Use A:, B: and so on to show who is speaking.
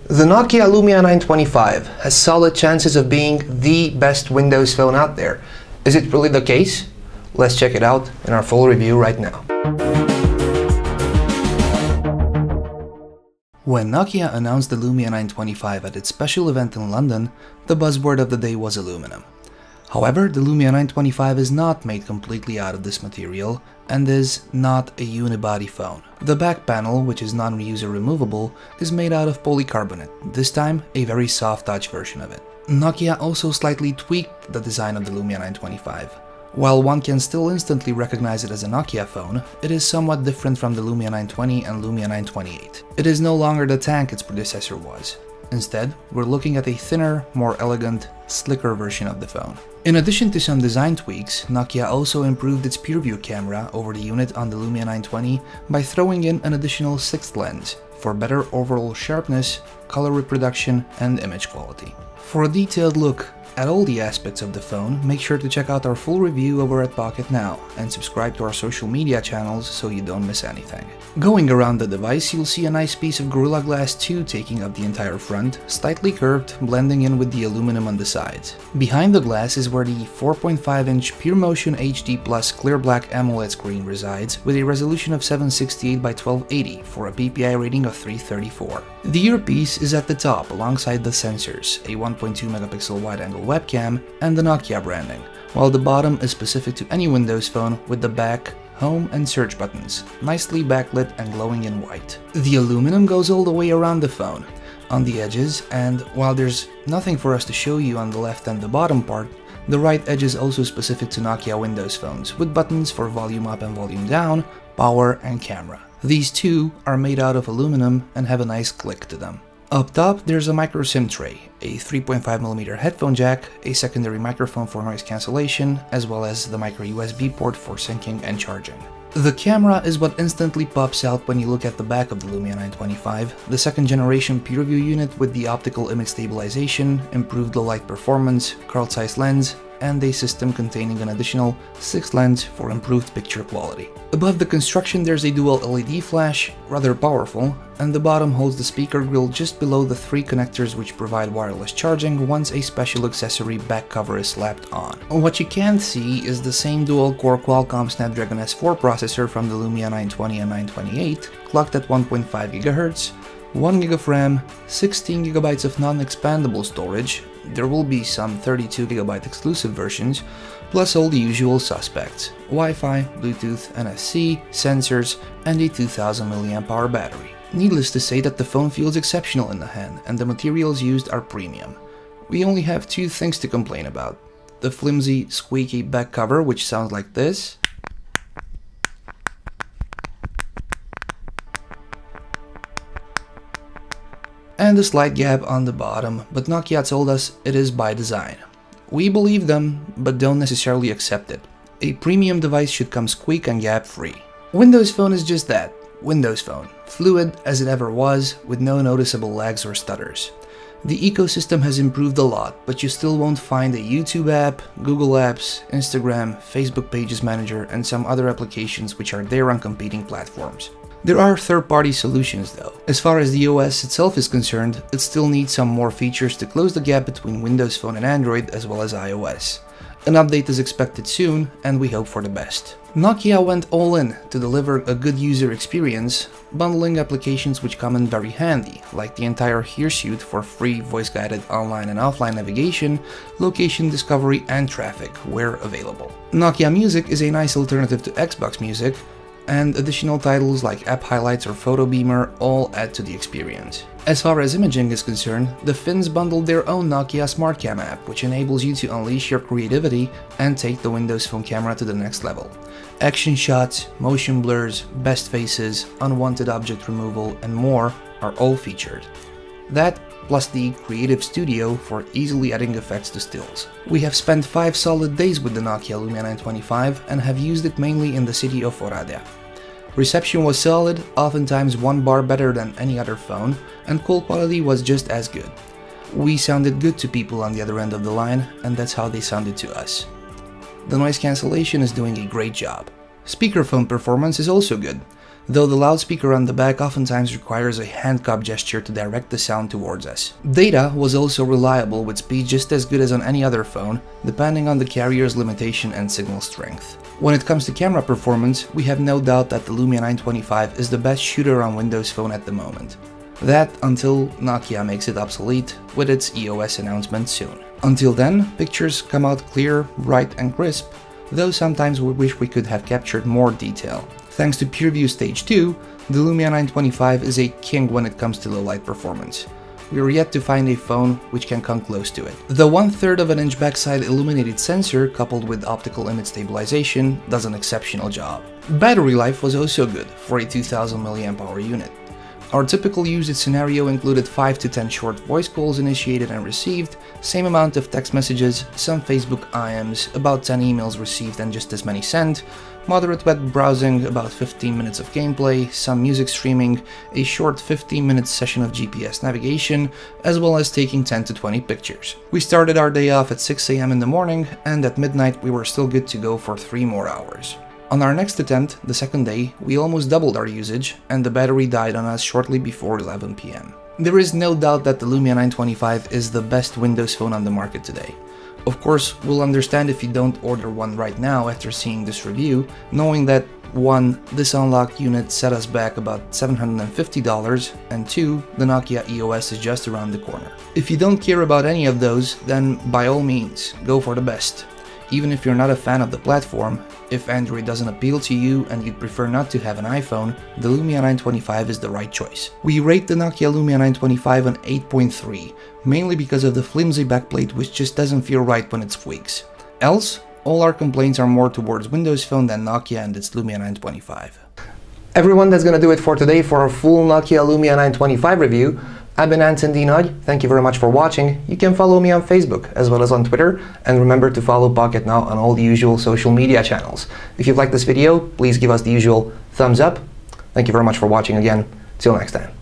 A: The Nokia Lumia 925 has solid chances of being the best Windows phone out there. Is it really the case? Let's check it out in our full review right now. When Nokia announced the Lumia 925 at its special event in London, the buzzword of the day was aluminum. However, the Lumia 925 is not made completely out of this material and is not a unibody phone. The back panel, which is non-reuser removable, is made out of polycarbonate, this time a very soft touch version of it. Nokia also slightly tweaked the design of the Lumia 925. While one can still instantly recognize it as a Nokia phone, it is somewhat different from the Lumia 920 and Lumia 928. It is no longer the tank its predecessor was. Instead, we're looking at a thinner, more elegant, slicker version of the phone. In addition to some design tweaks, Nokia also improved its PureView camera over the unit on the Lumia 920 by throwing in an additional 6th lens for better overall sharpness, color reproduction, and image quality. For a detailed look at all the aspects of the phone, make sure to check out our full review over at Pocketnow and subscribe to our social media channels so you don't miss anything. Going around the device, you'll see a nice piece of Gorilla Glass 2 taking up the entire front, slightly curved, blending in with the aluminum on the sides. Behind the glass is where the 4.5-inch PureMotion HD Plus clear black AMOLED screen resides, with a resolution of 768 by 1280 for a PPI rating of 334. The earpiece is at the top alongside the sensors, a 1.2 megapixel wide-angle webcam, and the Nokia branding, while the bottom is specific to any Windows phone with the back, home and search buttons, nicely backlit and glowing in white. The aluminum goes all the way around the phone, on the edges, and while there's nothing for us to show you on the left and the bottom part, the right edge is also specific to Nokia Windows phones, with buttons for volume up and volume down, power and camera. These two are made out of aluminum and have a nice click to them. Up top, there's a micro SIM tray, a 3.5mm headphone jack, a secondary microphone for noise cancellation, as well as the micro USB port for syncing and charging. The camera is what instantly pops out when you look at the back of the Lumia 925, the second generation PureView unit with the optical image stabilization, improved low light performance, Carl-Zeiss lens, and a system containing an additional 6th lens for improved picture quality. Above the construction there's a dual LED flash, rather powerful, and the bottom holds the speaker grill just below the 3 connectors which provide wireless charging once a special accessory back cover is slapped on. What you can't see is the same dual-core Qualcomm Snapdragon S4 processor from the Lumia 920 and 928, clocked at 1.5 GHz, 1 GB of RAM, 16 GB of non-expandable storage, there will be some 32 GB exclusive versions, plus all the usual suspects: Wi-Fi, Bluetooth, NFC, sensors, and a 2000 mAh battery. Needless to say that the phone feels exceptional in the hand, and the materials used are premium. We only have 2 things to complain about: the flimsy, squeaky back cover, which sounds like this, and a slight gap on the bottom, but Nokia told us it is by design. We believe them, but don't necessarily accept it. A premium device should come squeak and gap free. Windows Phone is just that, Windows Phone, fluid as it ever was, with no noticeable lags or stutters. The ecosystem has improved a lot, but you still won't find a YouTube app, Google Apps, Instagram, Facebook Pages Manager, and some other applications which are there on competing platforms. There are third-party solutions though. As far as the OS itself is concerned, it still needs some more features to close the gap between Windows Phone and Android as well as iOS. An update is expected soon, and we hope for the best. Nokia went all in to deliver a good user experience, bundling applications which come in very handy, like the entire Hirsute for free voice-guided online and offline navigation, location discovery and traffic where available. Nokia Music is a nice alternative to Xbox Music, and additional titles like App Highlights or Photo Beamer all add to the experience. As far as imaging is concerned, the Finns bundled their own Nokia SmartCam app, which enables you to unleash your creativity and take the Windows Phone camera to the next level. Action shots, motion blurs, best faces, unwanted object removal, and more are all featured. That, plus the Creative Studio for easily adding effects to stills. We have spent 5 solid days with the Nokia Lumia 925 and have used it mainly in the city of Oradea. Reception was solid, oftentimes 1 bar better than any other phone, and call quality was just as good. We sounded good to people on the other end of the line, and that's how they sounded to us. The noise cancellation is doing a great job. Speakerphone performance is also good. though the loudspeaker on the back oftentimes requires a hand cup gesture to direct the sound towards us. Data was also reliable with speed just as good as on any other phone, depending on the carrier's limitation and signal strength. When it comes to camera performance, we have no doubt that the Lumia 925 is the best shooter on Windows Phone at the moment. That until Nokia makes it obsolete with its EOS announcement soon. Until then, pictures come out clear, bright and crisp, though sometimes we wish we could have captured more detail. Thanks to PureView Stage 2, the Lumia 925 is a king when it comes to low light performance. We are yet to find a phone which can come close to it. The 1/3 of an inch backside illuminated sensor coupled with optical image stabilization does an exceptional job. Battery life was also good for a 2000 mAh unit. Our typical usage scenario included 5 to 10 short voice calls initiated and received, same amount of text messages, some Facebook IMs, about 10 emails received and just as many sent, moderate web browsing, about 15 minutes of gameplay, some music streaming, a short 15-minute session of GPS navigation, as well as taking 10 to 20 pictures. We started our day off at 6 AM in the morning, and at midnight we were still good to go for 3 more hours. On our next attempt, the second day, we almost doubled our usage, and the battery died on us shortly before 11 PM. There is no doubt that the Lumia 925 is the best Windows phone on the market today. Of course, we'll understand if you don't order one right now after seeing this review, knowing that 1. This unlocked unit set us back about $750, and 2. The Nokia EOS is just around the corner. If you don't care about any of those, then by all means, go for the best. Even if you're not a fan of the platform, if Android doesn't appeal to you and you'd prefer not to have an iPhone, the Lumia 925 is the right choice. We rate the Nokia Lumia 925 an 8.3, mainly because of the flimsy backplate which just doesn't feel right when it squeaks. Else, all our complaints are more towards Windows Phone than Nokia and its Lumia 925. Everyone, that's gonna do it for today for our full Nokia Lumia 925 review. I've been Anton Nagy. Thank you very much for watching. You can follow me on Facebook as well as on Twitter, and remember to follow Pocketnow on all the usual social media channels. If you've liked this video, please give us the usual thumbs up. Thank you very much for watching again. Till next time.